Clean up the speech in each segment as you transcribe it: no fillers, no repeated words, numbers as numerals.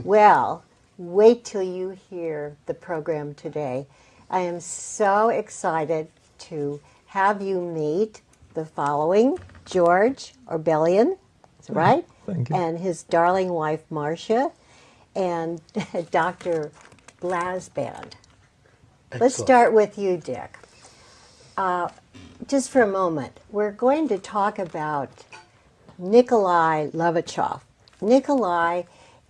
Well, wait till you hear the program today. I am so excited to have you meet the following: George Orbelian, that's right? Thank you. And his darling wife, Marcia, and Dr. Blasband. Let's start with you, Dick. Just for a moment, we're going to talk about Nikolai Levashov. Nikolai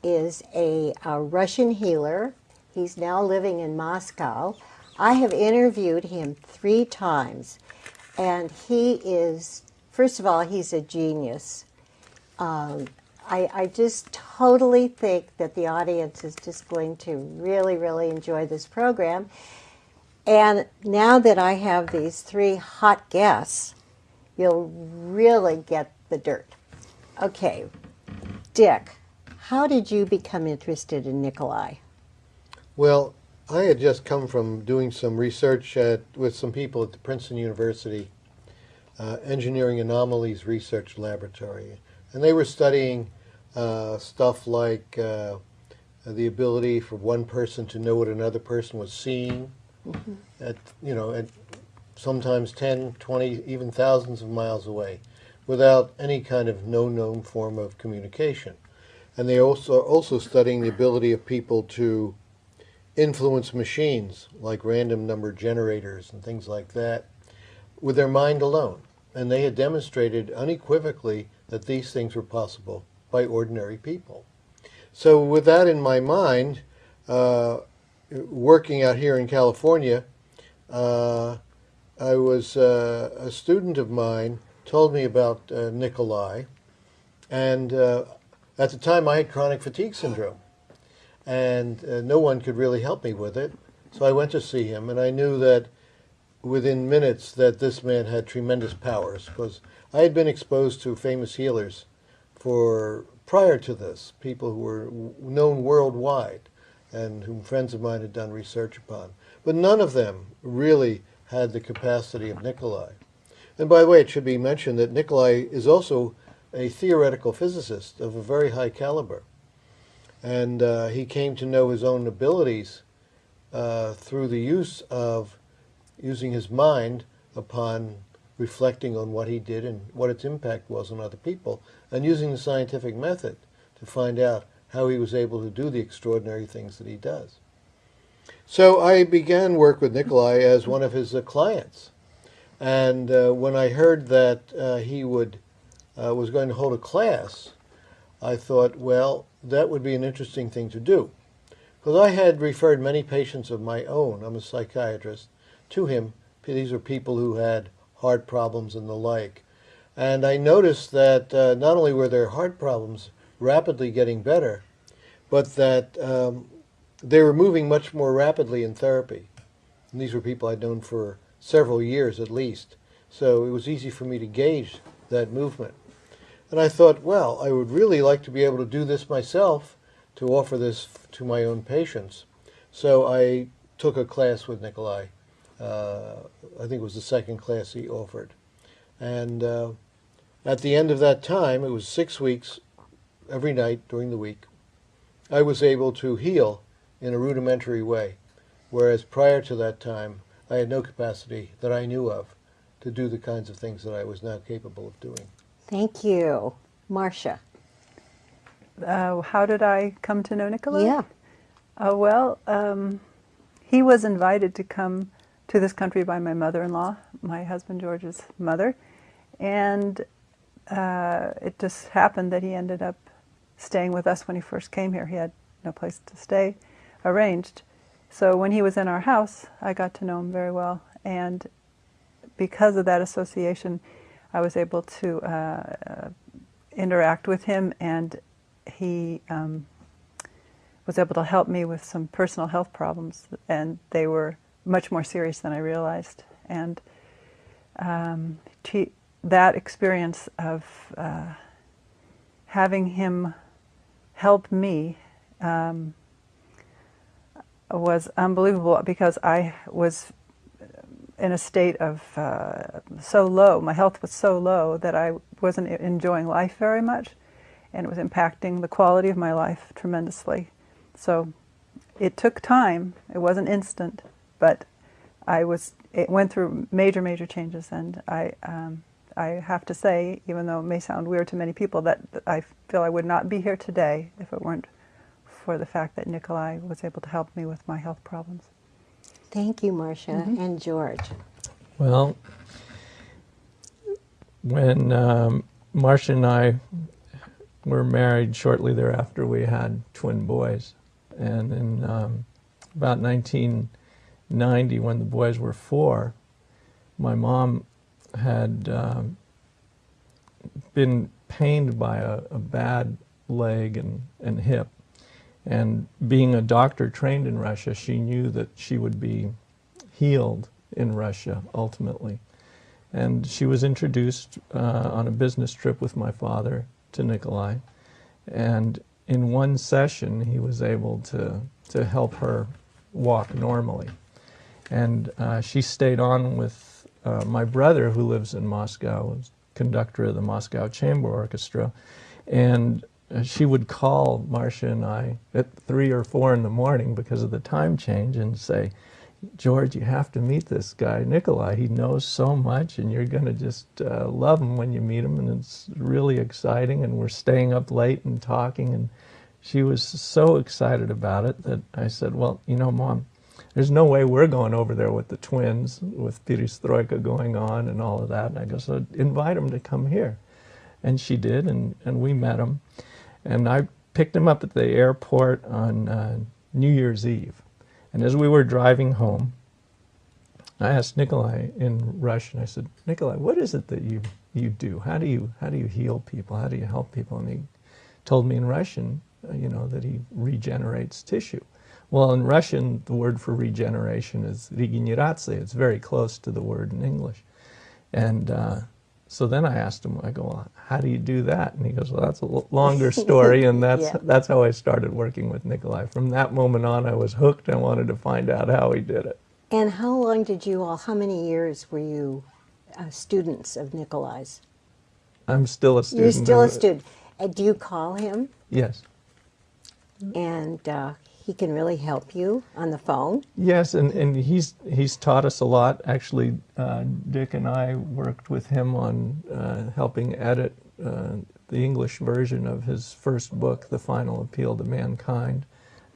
is a Russian healer. He's now living in Moscow. I have interviewed him 3 times, and he is, first of all, he's a genius. I just totally think that the audience is just going to really, really enjoy this program. And now that I have these 3 hot guests, you'll really get the dirt. Okay, Dick, how did you become interested in Nikolai? Well, I had just come from doing some research with some people at the Princeton University Engineering Anomalies Research Laboratory. And they were studying stuff like the ability for one person to know what another person was seeing at sometimes 10, 20, even thousands of miles away without any kind of known form of communication. And they also studying the ability of people to influence machines like random number generators and things like that with their mind alone. And they had demonstrated unequivocally that these things were possible by ordinary people. So with that in my mind, working out here in California, I was a student of mine told me about Nikolai, and at the time I had chronic fatigue syndrome, and no one could really help me with it. So I went to see him, and I knew that within minutes that this man had tremendous powers, because I had been exposed to famous healers prior to this, people who were known worldwide and whom friends of mine had done research upon. But none of them really had the capacity of Nikolai. And by the way, it should be mentioned that Nikolai is also a theoretical physicist of a very high caliber. And he came to know his own abilities through the use of using his mind upon reflecting on what he did and what its impact was on other people, and using the scientific method to find out how he was able to do the extraordinary things that he does. So I began work with Nikolai as one of his clients. And when I heard that he was going to hold a class, I thought, well, that would be an interesting thing to do. Because I had referred many patients of my own, I'm a psychiatrist, to him. These are people who had heart problems and the like. And I noticed that not only were their heart problems rapidly getting better, but that they were moving much more rapidly in therapy. And these were people I'd known for several years at least. So it was easy for me to gauge that movement. And I thought, well, I would really like to be able to do this myself, to offer this to my own patients. So I took a class with Nikolai. I think it was the second class he offered. And at the end of that time, it was 6 weeks, every night during the week, I was able to heal in a rudimentary way, whereas prior to that time, I had no capacity that I knew of to do the kinds of things that I was now capable of doing. Thank you. Marcia. How did I come to know Nikolai? Yeah. He was invited to come to this country by my mother-in-law, my husband George's mother, and it just happened that he ended up staying with us when he first came here. He had no place to stay arranged. So when he was in our house, I got to know him very well, and because of that association, I was able to interact with him, and he was able to help me with some personal health problems, and they were much more serious than I realized. And that experience of having him help me was unbelievable, because I was in a state of so low, my health was so low that I wasn't enjoying life very much, and it was impacting the quality of my life tremendously. So it took time. It wasn't instant, but it went through major changes, and I have to say, even though it may sound weird to many people, that I feel I would not be here today if it weren't for the fact that Nikolai was able to help me with my health problems. Thank you, Marcia. And George. Well, when Marcia and I were married, shortly thereafter we had twin boys. And in about 1990, when the boys were 4, my mom had been pained by a bad leg and hip. And being a doctor trained in Russia, she knew that she would be healed in Russia ultimately. And she was introduced on a business trip with my father to Nikolai. And in one session, he was able to help her walk normally. And she stayed on with my brother, who lives in Moscow, was conductor of the Moscow Chamber Orchestra. And she would call Marcia and I at 3 or 4 in the morning because of the time change and say, George, you have to meet this guy, Nikolai. He knows so much, and you're going to just love him when you meet him, and it's really exciting, and we're staying up late and talking, and she was so excited about it that I said, well, you know, Mom, there's no way we're going over there with the twins, with perestroika going on and all of that. And I go, so invite him to come here. And she did, and we met him. And I picked him up at the airport on New Year's Eve. And as we were driving home, I asked Nikolai in Russian, I said, Nikolai, what is it that you do? How do you heal people? How do you help people? And he told me in Russian, you know, that he regenerates tissue. Well, in Russian, the word for regeneration is regeneraция. It's very close to the word in English. And so then I asked him, I go, well, how do you do that? And he goes, well, that's a longer story, and that's how I started working with Nikolai. From that moment on, I was hooked. I wanted to find out how he did it. And how many years were you students of Nikolai's? I'm still a student. You're still a student. Do you call him? Yes. And he can really help you on the phone? Yes, and he's taught us a lot. Actually, Dick and I worked with him on helping edit the English version of his first book, The Final Appeal to Mankind,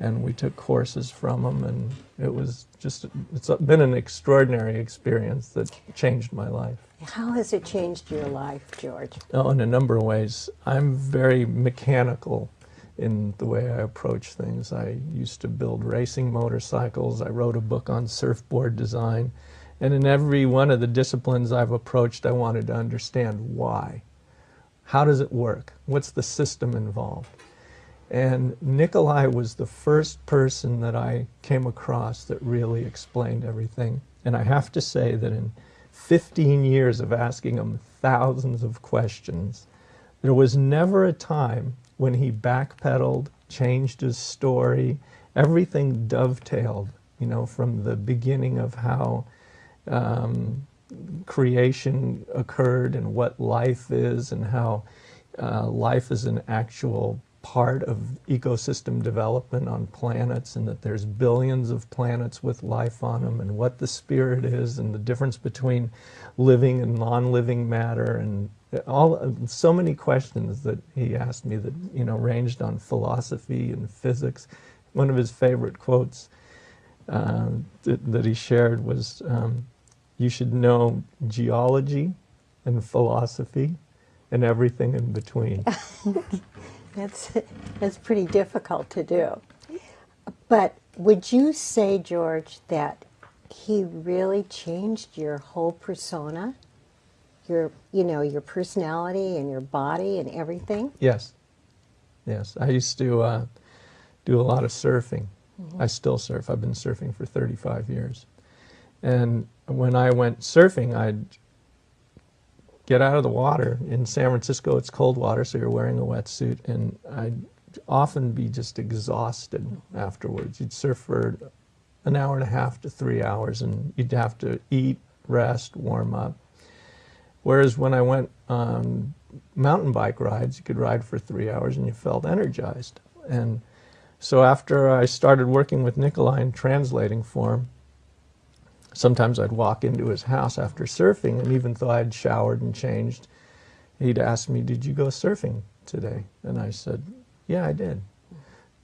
and we took courses from him, and it's been an extraordinary experience that changed my life. How has it changed your life, George? Oh, in a number of ways. I'm very mechanical in the way I approach things. I used to build racing motorcycles. I wrote a book on surfboard design. And in every one of the disciplines I've approached, I wanted to understand why. How does it work? What's the system involved? And Nikolai was the first person that I came across that really explained everything. And I have to say that in 15 years of asking him thousands of questions, there was never a time when he backpedaled, changed his story. Everything dovetailed, you know, from the beginning of how creation occurred and what life is, and how life is an actual part of ecosystem development on planets, and that there's billions of planets with life on them, and what the spirit is, and the difference between living and non-living matter, and so many questions that he asked me that, you know, ranged on philosophy and physics. One of his favorite quotes that he shared was, you should know geology and philosophy and everything in between. That's pretty difficult to do. But would you say, George, that he really changed your whole persona? Your personality and your body and everything? Yes. Yes. I used to do a lot of surfing. I still surf. I've been surfing for 35 years. And when I went surfing, I'd get out of the water. In San Francisco, it's cold water, so you're wearing a wetsuit, and I'd often be just exhausted afterwards. You'd surf for an hour and a half to 3 hours, and you'd have to eat, rest, warm up. Whereas when I went on mountain bike rides, you could ride for 3 hours and you felt energized. And So after I started working with Nikolai and translating for him, sometimes I'd walk into his house after surfing, and even though I'd showered and changed, he'd ask me, "Did you go surfing today?" And I said, "Yeah, I did."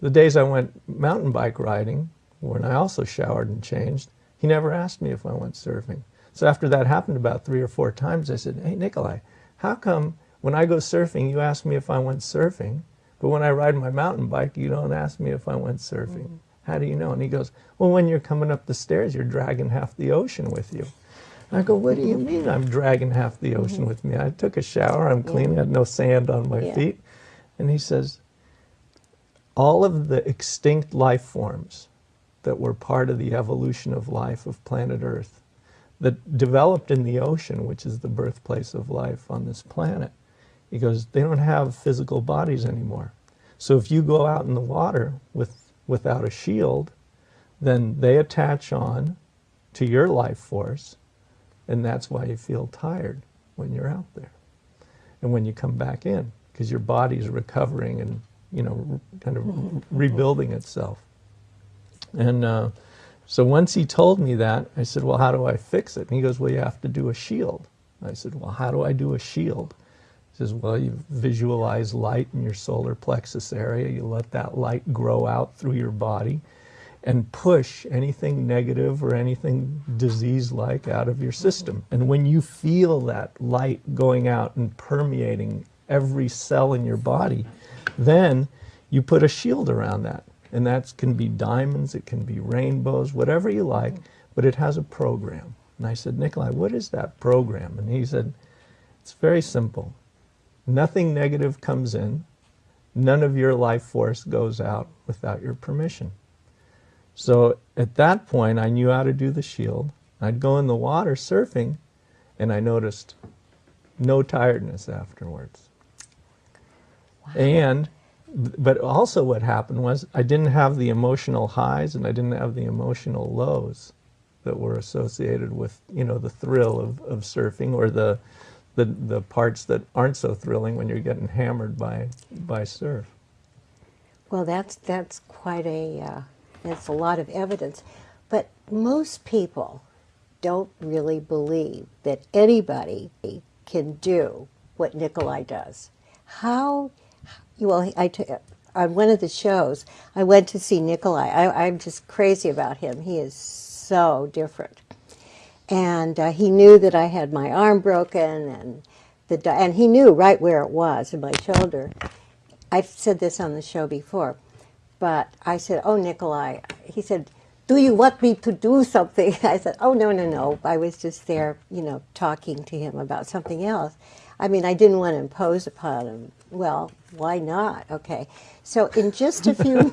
The days I went mountain bike riding, when I also showered and changed, he never asked me if I went surfing. So after that happened about 3 or 4 times, I said, "Hey, Nikolai, how come when I go surfing, you ask me if I went surfing, but when I ride my mountain bike, you don't ask me if I went surfing? How do you know?" And he goes, "Well, when you're coming up the stairs, you're dragging half the ocean with you." I go, "What do you mean I'm dragging half the ocean with me? I took a shower, I'm clean, I had no sand on my feet." And he says, all of the extinct life forms that were part of the evolution of life of planet Earth, that developed in the ocean, which is the birthplace of life on this planet, he goes, they don't have physical bodies anymore. So if you go out in the water without a shield, then they attach on to your life force, and that's why you feel tired when you're out there. And when you come back in, because your body's recovering and, you know, kind of rebuilding itself. And so once he told me that, I said, "Well, how do I fix it?" And he goes, "Well, you have to do a shield." I said, "Well, how do I do a shield?" He says, "Well, you visualize light in your solar plexus area. You let that light grow out through your body and push anything negative or anything disease-like out of your system. And when you feel that light going out and permeating every cell in your body, then you put a shield around that. And that can be diamonds, it can be rainbows, whatever you like, but it has a program." And I said, "Nikolai, what is that program?" And he said, "It's very simple. Nothing negative comes in. None of your life force goes out without your permission." So at that point, I knew how to do the shield. I'd go in the water surfing, and I noticed no tiredness afterwards. Wow. But also what happened was I didn't have the emotional highs and I didn't have the emotional lows that were associated with, you know, the thrill of surfing, or the parts that aren't so thrilling when you're getting hammered by surf. Well, that's quite that's a lot of evidence. But most people don't really believe that anybody can do what Nikolai does. How? Well, on one of the shows, I went to see Nikolai. I'm just crazy about him. He is so different. And he knew that I had my arm broken, and he knew right where it was, in my shoulder. I've said this on the show before, but I said, "Oh, Nikolai," he said, "Do you want me to do something?" I said, "Oh, no. I was just there, you know, talking to him about something else." I mean, I didn't want to impose upon him. Well, why not? Okay. So in just a few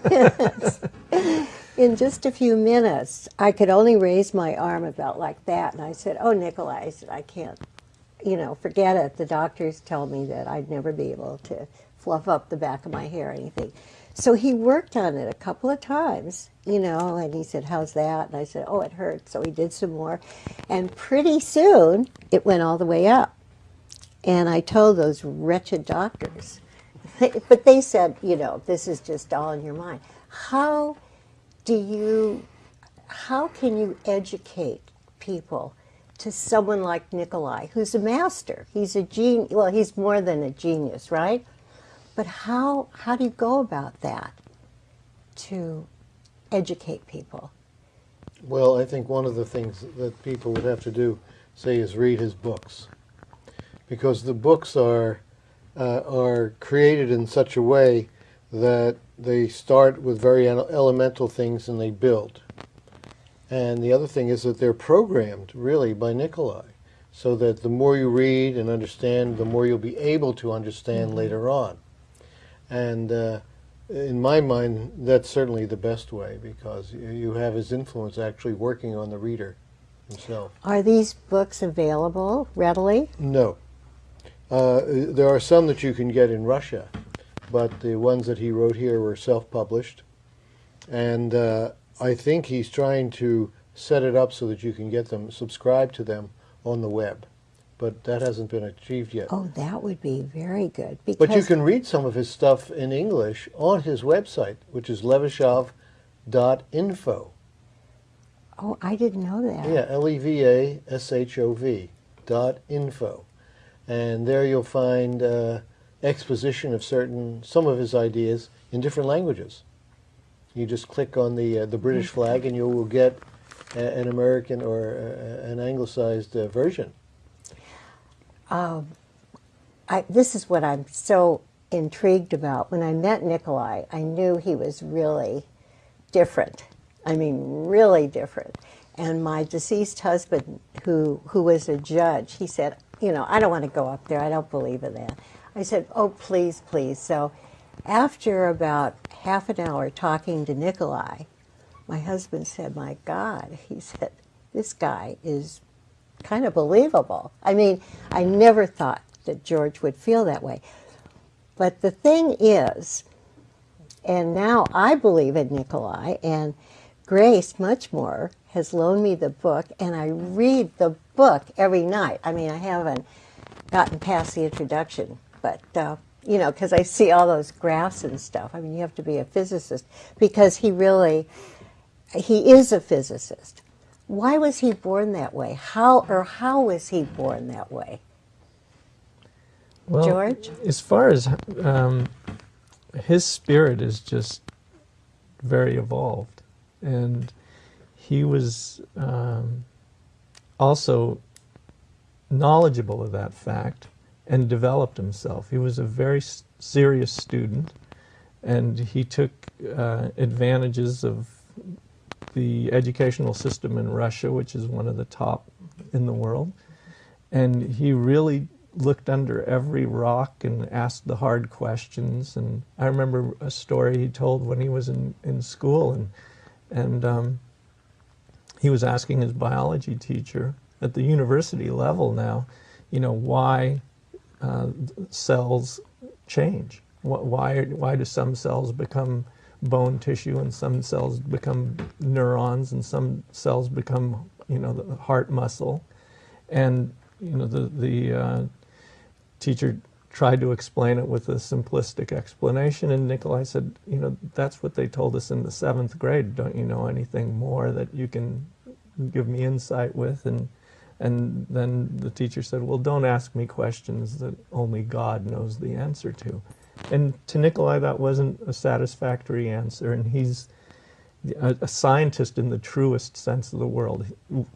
minutes, I could only raise my arm about like that. And I said, "Oh, Nikolai," I said, "I can't, you know, forget it. The doctors tell me that I'd never be able to fluff up the back of my hair or anything." So he worked on it a couple of times, you know, and he said, "How's that?" And I said, "Oh, it hurts." So he did some more. And pretty soon, it went all the way up. And I told those wretched doctors, but they said, you know, "This is just all in your mind." How can you educate people to someone like Nikolai, who's a master? He's a genius. Well, he's more than a genius, right? But how do you go about that to educate people? Well, I think one of the things that people would have to do, say, is read his books, because the books are created in such a way that they start with very elemental things and they build. And the other thing is that they're programmed, really, by Nikolai, so that the more you read and understand, the more you'll be able to understand later on. And in my mind, that's certainly the best way, because you have his influence actually working on the reader himself. Are these books available readily? No. There are some that you can get in Russia, but the ones that he wrote here were self-published. And I think he's trying to set it up so that you can get them, subscribe to them on the web. but that hasn't been achieved yet. Oh, that would be very good. But you can read some of his stuff in English on his website, which is levashov.info. Oh, I didn't know that. Yeah, LEVASHOV.info. And there you'll find exposition of some of his ideas in different languages. You just click on the British flag and you will get an American or an anglicized version. This is what I'm so intrigued about. When I met Nikolai, I knew he was really different. I mean, really different. And my deceased husband, who was a judge, he said, I don't want to go up there. I don't believe in that. I said, oh, please, please. So after about half an hour talking to Nikolai, my husband said, my God, he said, this guy is kind of believable. I mean, I never thought that George would feel that way. But the thing is, and now I believe in Nikolai, and Grace, much more, has loaned me the book, and I read the book every night. I mean, I haven't gotten past the introduction, but, because I see all those graphs and stuff. I mean, you have to be a physicist, because he is a physicist. Why was he born that way? How was he born that way? Well, George? As far as his spirit is just very evolved. And he was also knowledgeable of that fact and developed himself. He was a very serious student, and he took advantages of the educational system in Russia, which is one of the top in the world. And he really looked under every rock and asked the hard questions. And I remember a story he told when he was in school, and he was asking his biology teacher at the university level now, why cells change. Why do some cells become bone tissue and some cells become neurons and some cells become, the heart muscle? And, the teacher tried to explain it with a simplistic explanation, and Nikolai said, that's what they told us in the 7th grade. Don't you know anything more that you can give me insight with? And then the teacher said, well, don't ask me questions that only God knows the answer to. And to Nikolai, that wasn't a satisfactory answer, and he's a scientist in the truest sense of the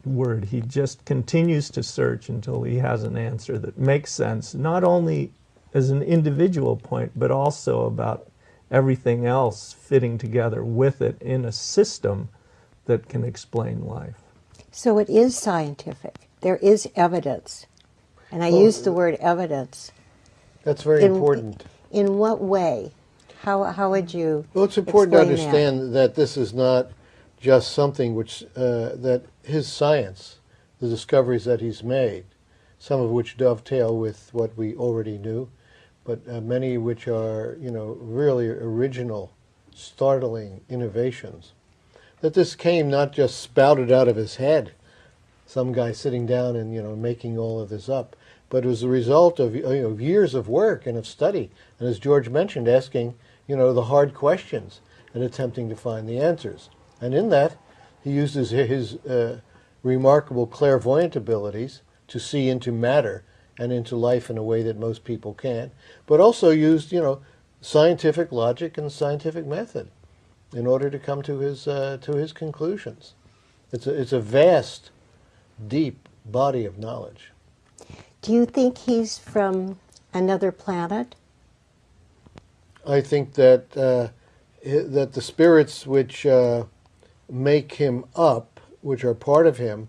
word. He just continues to search until he has an answer that makes sense, not only as an individual point, but also about everything else fitting together with it in a system that can explain life. So it is scientific. There is evidence. And I use the word evidence. That's very important. In what way? How would you Well, it's important to explain understand that this is not just something which, that his science, the discoveries that he's made, some of which dovetail with what we already knew, but many which are, really original, startling innovations, that this came not just spouted out of his head, some guy sitting down and, making all of this up, but it was the result of, years of work and of study, and as George mentioned, asking, the hard questions and attempting to find the answers. And in that, he uses his remarkable clairvoyant abilities to see into matter and into life in a way that most people can't, but also used, scientific logic and scientific method in order to come to his conclusions. It's a vast, deep body of knowledge. Do you think he's from another planet? I think that that the spirits which make him up, which are part of him,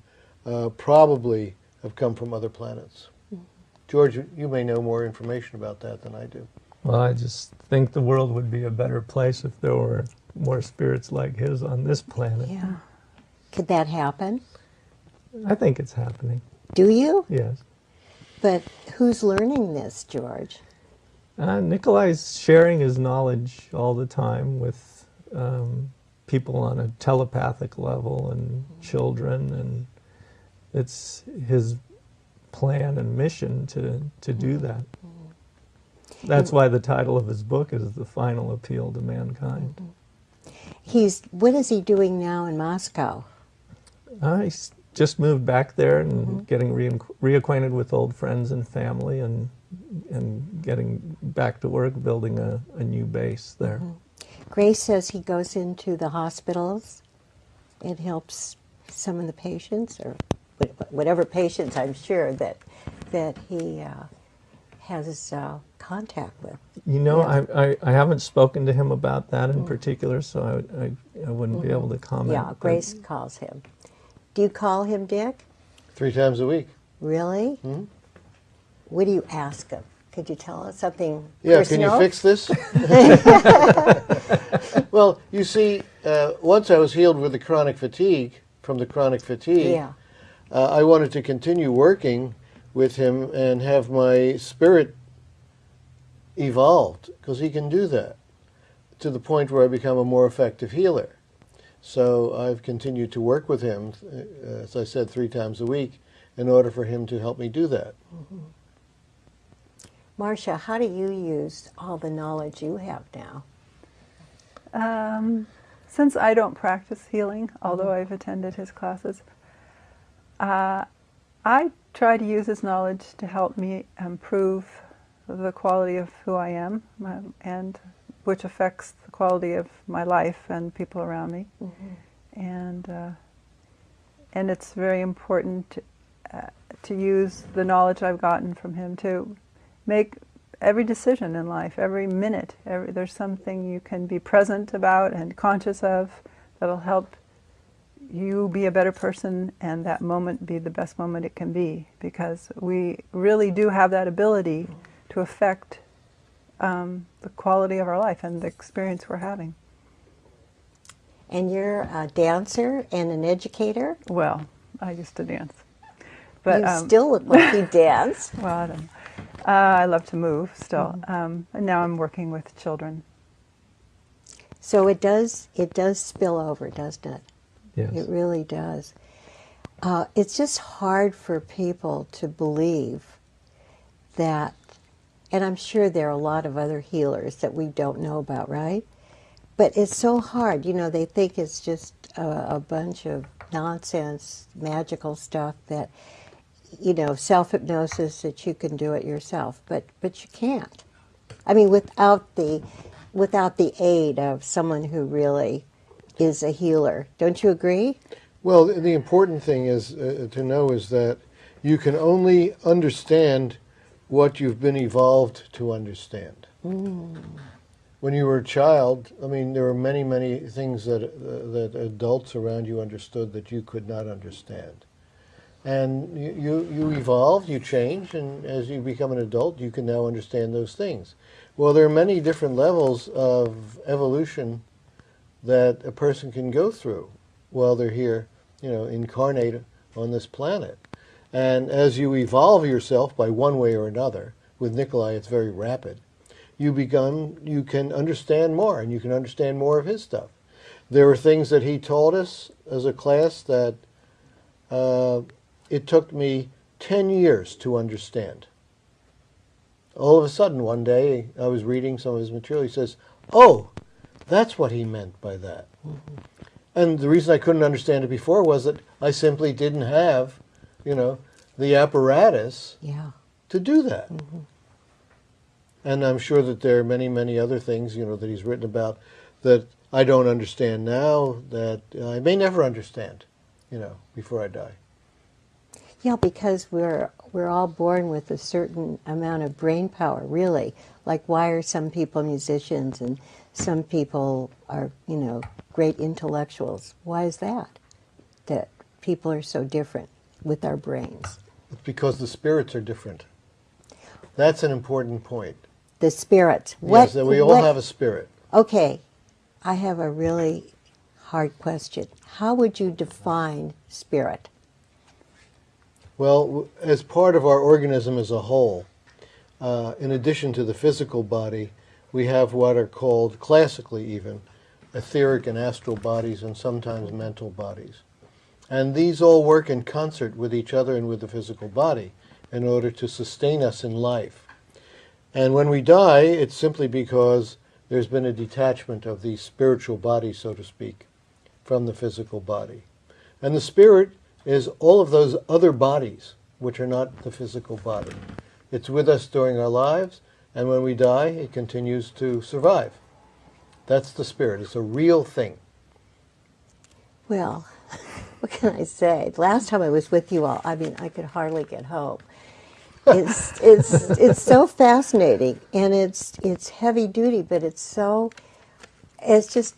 probably have come from other planets. Mm-hmm. George, you may know more information about that than I do. Well, I just think the world would be a better place if there were more spirits like his on this planet. Yeah. Could that happen? I think it's happening. Do you? Yes. But who's learning this, George? Nikolai's sharing his knowledge all the time with people on a telepathic level and children, and it's his plan and mission to do that. That's why the title of his book is The Final Appeal to Mankind. What is he doing now in Moscow? He's just moved back there and getting reacquainted with old friends and family and getting back to work, building a new base there. Grace says he goes into the hospitals and helps some of the patients, or whatever patients I'm sure that he has contact with. You know, I haven't spoken to him about that in particular, so I wouldn't be able to comment. Yeah, Grace calls him. Do you call him Dick? 3 times a week. Really? What do you ask him? Could you tell us something Yeah, personal? can you fix this? Well, you see, once I was healed with the chronic fatigue, from the chronic fatigue, Yeah. I wanted to continue working with him and have my spirit evolved, because he can do that, to the point where I become a more effective healer. So I've continued to work with him, as I said, 3 times a week, in order for him to help me do that. Marcia, how do you use all the knowledge you have now? Since I don't practice healing, although I've attended his classes, I try to use his knowledge to help me improve the quality of who I am, and which affects the quality of my life and people around me. And it's very important to use the knowledge I've gotten from him to make every decision in life, every minute. There's something you can be present about and conscious of that'll help you be a better person, and that moment be the best moment it can be, because we really do have that ability to affect the quality of our life and the experience we're having. And you're a dancer and an educator? Well, I used to dance. But, you still look like you dance. Well, I don't know. I love to move still. And now I'm working with children. So it does spill over, doesn't it? Yes. It really does. It's just hard for people to believe that, and I'm sure there are a lot of other healers that we don't know about, right? But it's so hard. You know, they think it's just a bunch of nonsense, magical stuff that, you know, self-hypnosis, that you can do it yourself. But you can't. I mean, without the aid of someone who really is a healer. Don't you agree? Well, the important thing is to know is that you can only understand what you've been evolved to understand. When you were a child, I mean, there were many, many things that adults around you understood that you could not understand. And you evolve, you change, and as you become an adult, you can now understand those things. Well, there are many different levels of evolution that a person can go through while they're here, you know, incarnate on this planet. And as you evolve yourself by one way or another, with Nikolai it's very rapid, you can understand more, and you can understand more of his stuff. There were things that he taught us as a class that it took me 10 years to understand. All of a sudden, one day, I was reading some of his material, he says, "Oh, that's what he meant by that." And the reason I couldn't understand it before was that I simply didn't have, you know, the apparatus to do that. And I'm sure that there are many, many other things, you know, that he's written about that I don't understand now, that I may never understand, you know, before I die. Yeah, because we're all born with a certain amount of brain power, really. Like, why are some people musicians and some people are, you know, great intellectuals? Why is that? That people are so different with our brains. It's because the spirits are different. That's an important point. The spirit. Yes, that we all have a spirit. Okay, I have a really hard question. How would you define spirit? Well, as part of our organism as a whole, in addition to the physical body, we have what are called, classically even, etheric and astral bodies, and sometimes mental bodies. And these all work in concert with each other and with the physical body. in order to sustain us in life. And when we die, it's simply because there's been a detachment of the spiritual body, so to speak, from the physical body. And the spirit is all of those other bodies, which are not the physical body. It's with us during our lives, and when we die, it continues to survive. That's the spirit. It's a real thing. Well, what can I say? The last time I was with you all, I mean, I could hardly get home. It's so fascinating, and it's heavy duty, but it's just